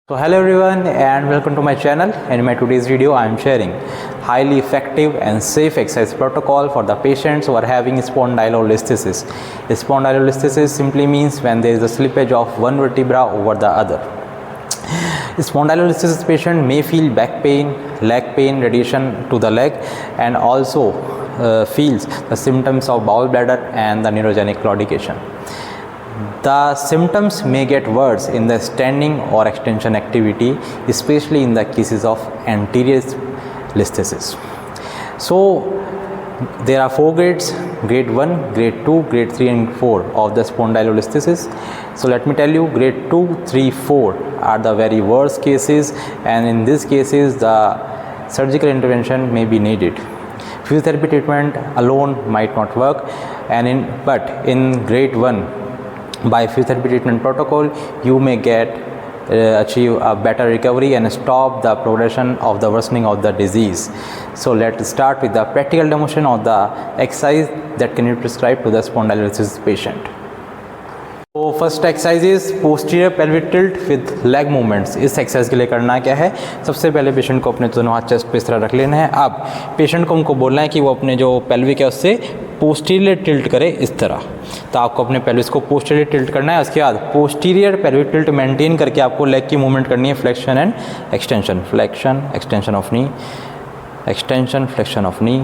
So hello everyone and welcome to my channel. In my today's video I am sharing highly effective and safe exercise protocol for the patients who are having spondylolisthesis. Spondylolisthesis simply means when there is a slippage of one vertebra over the other. Spondylolisthesis patient may feel back pain, leg pain, radiation to the leg, and also feels the symptoms of bowel bladder and the neurogenic claudication. The symptoms may get worse in the standing or extension activity, especially in the cases of anterior listhesis. So there are 4 grades: grade 1, grade 2, grade 3 and 4 of the spondylolisthesis. So let me tell you, grade 2, 3, 4 are the very worst cases, and in these cases the surgical intervention may be needed. Physiotherapy treatment alone might not work, but in grade 1, by physiotherapy treatment protocol you may achieve a better recovery and stop the progression of the worsening of the disease. So let's start with the practical demonstration of the exercise that can be prescribed to the spondylolisthesis patient. तो first exercise is posterior pelvic tilt with leg movements. इस exercise के लिए करना क्या है, सबसे पहले patient को अपने दोनों हाथ चेस्ट पे इस तरह रख लेना है. अब पेशेंट को हमको बोलना है कि वो अपने जो पेल्विक है उससे पोस्टीरियर टिल्ट करे इस तरह. तो आपको अपने पेल्विस को पोस्टीरियर टिल्ट करना है. उसके बाद पोस्टीरियर पेल्विक टिल्ट मेंटेन करके आपको लेग की मूवमेंट करनी है, flexion and extension, flexion extension of knee, extension flexion of knee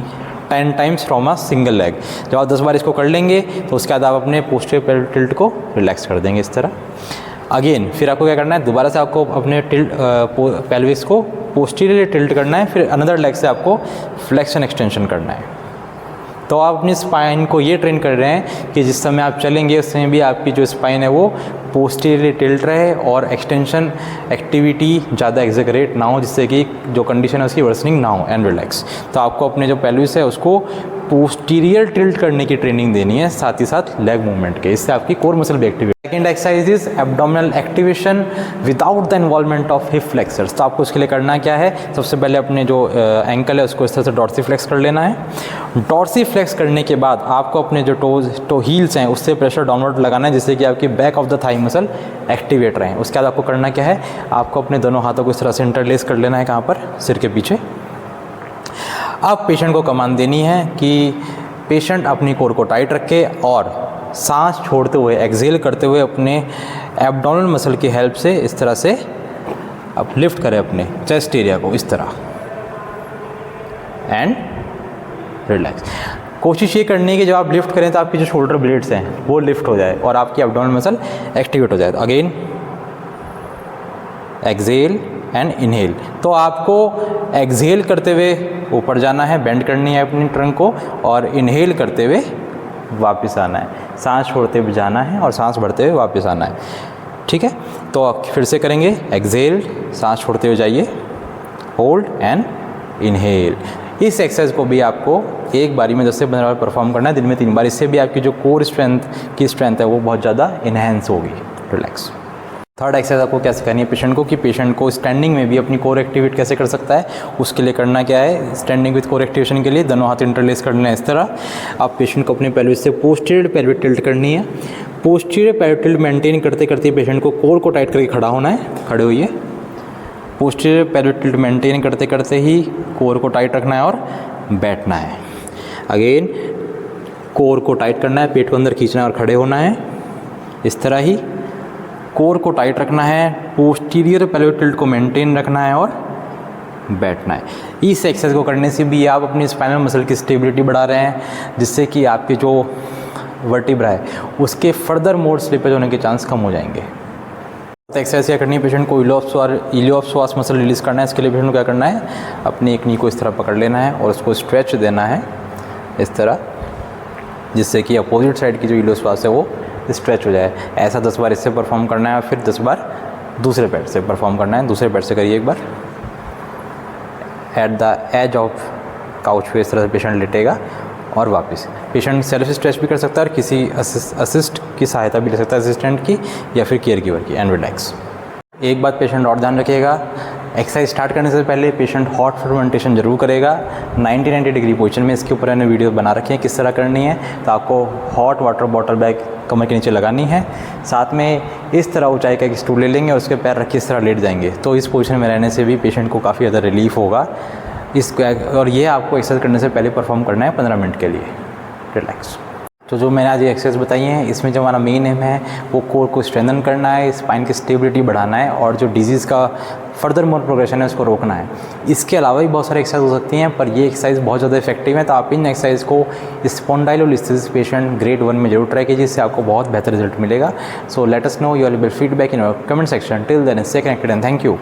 10 times from a single leg. जब आप 10 बार इसको कर लेंगे तो उसके बाद आप अपने पोस्टीरियर पेल्विक टिल्ट को रिलैक्स कर देंगे इस तरह. अगेन फिर आपको क्या करना है, दोबारा से आपको अपने पेल्विस को पोस्टीरियर टिल्ट करना है. फिर अनदर लेग से आपको फ्लेक्शन एक्सटेंशन करना है. तो आप अपनी स्पाइन को ये ट्रेन कर रहे हैं कि जिस समय आप चलेंगे उस समय भी आपकी जो स्पाइन है वो पोस्टीरियर टिल्ट रहे और एक्सटेंशन एक्टिविटी ज़्यादा एक्सेगरेट ना हो, जिससे कि जो कंडीशन है उसकी वर्सनिंग ना हो एंड रिलैक्स. तो आपको अपने जो पेल्विस है उसको पोस्टीरियर टिल्ट करने की ट्रेनिंग देनी है, साथ ही साथ लेग मूवमेंट के. इससे आपकी कोर मसल भी activate. Second exercise is abdominal activation without the involvement of hip flexors. तो आपको उसके लिए करना क्या है, सबसे पहले अपने जो एंकल है उसको इस तरह से डॉर्सीफ्लेक्स कर लेना है. डॉर्सीफ्लेक्स करने के बाद आपको अपने जो हील्स हैं उससे प्रेशर डाउनवर्ड लगाना है, जिससे कि आपकी back of the thigh muscle activate रहे. उसके बाद आपको करना क्या है, आपको अपने दोनों हाथों को इस तरह से इंटरलेस कर लेना है. कहाँ पर, सिर के पीछे. अब पेशेंट को कमांड देनी है कि पेशेंट अपनी कोर को टाइट रखे और सांस छोड़ते हुए, एक्सहेल करते हुए अपने एब्डोमिनल मसल की हेल्प से इस तरह से अब लिफ्ट करें अपने चेस्ट एरिया को इस तरह एंड रिलैक्स. कोशिश ये करनी है कि जब आप लिफ्ट करें तो आपकी जो शोल्डर ब्लेड्स हैं वो लिफ्ट हो जाए और आपकी एब्डोमिनल मसल एक्टिवेट हो जाए. Again exhale and inhale. तो आपको एक्सहेल करते हुए ऊपर जाना है, बेंड करनी है अपनी ट्रंक को, और इनहेल करते हुए वापस आना है. सांस छोड़ते हुए जाना है और सांस भरते हुए वापस आना है. ठीक है, तो आप फिर से करेंगे. एक्सहेल, सांस छोड़ते हुए जाइए, होल्ड एंड इनहेल. इस एक्सरसाइज को भी आपको एक बारी में 10 से 15 बार परफॉर्म करना है, दिन में 3 बार. इससे भी आपकी जो कोर स्ट्रेंथ है वो बहुत ज़्यादा इन्हेंस होगी. रिलैक्स. थर्ड एक्सरसाइज आपको क्या सिखानी है पेशेंट को, कि पेशेंट को स्टैंडिंग में भी अपनी कोर एक्टिवेट कैसे कर सकता है. उसके लिए करना क्या है, स्टैंडिंग विद कोर एक्टिवेशन के लिए दोनों हाथ इंटरलेस करने हैं इस तरह. आप पेशेंट को अपने पेल्विस से पोस्टीरियर पेल्विक टिल्ट करनी है. पोस्टीरियर पेल्विक टिल्ट मेंटेन करते करते पेशेंट को कोर को टाइट करके खड़ा होना है. खड़े होइए. पोस्टीरियर पेल्विक टिल्ट मेंटेन करते करते ही कोर को टाइट रखना है और बैठना है. अगेन कोर को टाइट करना है, पेट को अंदर खींचना है और खड़े होना है इस तरह ही. कोर को टाइट रखना है, पोस्टीरियर पेल्विक टिल्ट को मेंटेन रखना है और बैठना है. इस एक्सरसाइज को करने से भी आप अपनी स्पाइनल मसल की स्टेबिलिटी बढ़ा रहे हैं, जिससे कि आपके जो वर्टिब्रा है उसके फर्दर मोर स्लिपेज होने के चांस कम हो जाएंगे. एक्सरसाइज क्या करनी है, पेशेंट को इलियोपसोआस मसल रिलीज करना है. इसके लिए पेशेंट को क्या करना है, अपनी एक नी को इस तरह पकड़ लेना है और उसको स्ट्रेच देना है इस तरह, जिससे कि अपोजिट साइड की जो इलियोपसोआस है वो स्ट्रेच हो जाए. ऐसा 10 बार इससे परफॉर्म करना है और फिर 10 बार दूसरे पैर से परफॉर्म करना है. दूसरे पैर से करिए एक बार. At the edge of couch पे इस तरह से पेशेंट लेटेगा और वापस. पेशेंट सेल्फ स्ट्रेच भी कर सकता है और किसी असिस्ट की सहायता भी ले सकता है, असिस्टेंट की या फिर केयर गिवर की. And relax. एक बात पेशेंट और ध्यान रखिएगा एक्सरसाइज स्टार्ट करने से पहले पेशेंट हॉट फर्मेंटेशन जरूर करेगा। 90 डिग्री पोजीशन में इसके ऊपर मैंने वीडियो बना रखी है किस तरह करनी है। तो आपको हॉट वाटर बॉटल बैग कमर के नीचे लगानी है, साथ में इस तरह ऊंचाई का एक स्टूल ले लेंगे और उसके पैर रख के इस तरह लेट जाएंगे। तो इस पोजीशन में रहने से भी पेशेंट को काफ़ी ज़्यादा रिलीफ होगा। और ये आपको एक्सरसाइज करने से पहले परफॉर्म करना है 15 मिनट के लिए। रिलैक्स। तो जो मैंने आज ये एक्सरसाइज बताई हैं, इसमें जो हमारा मेन एम है वो कोर को स्ट्रेंथन करना है, स्पाइन की स्टेबिलिटी बढ़ाना है और जो डिजीज़ का फर्दर मोर प्रोग्रेशन है उसको रोकना है। इसके अलावा भी बहुत सारी एक्सरसाइज हो सकती हैं, पर ये एक्सरसाइज बहुत ज़्यादा इफेक्टिव है। तो आप इन एक्सरसाइज को स्पॉन्डाइलोलिसिस पेशेंट ग्रेड 1 में जरूर ट्राई कीजिए, जिससे आपको बहुत बेहतर रिजल्ट मिलेगा। So let us know your feedback in your comment section. Till then stay connected and thank you.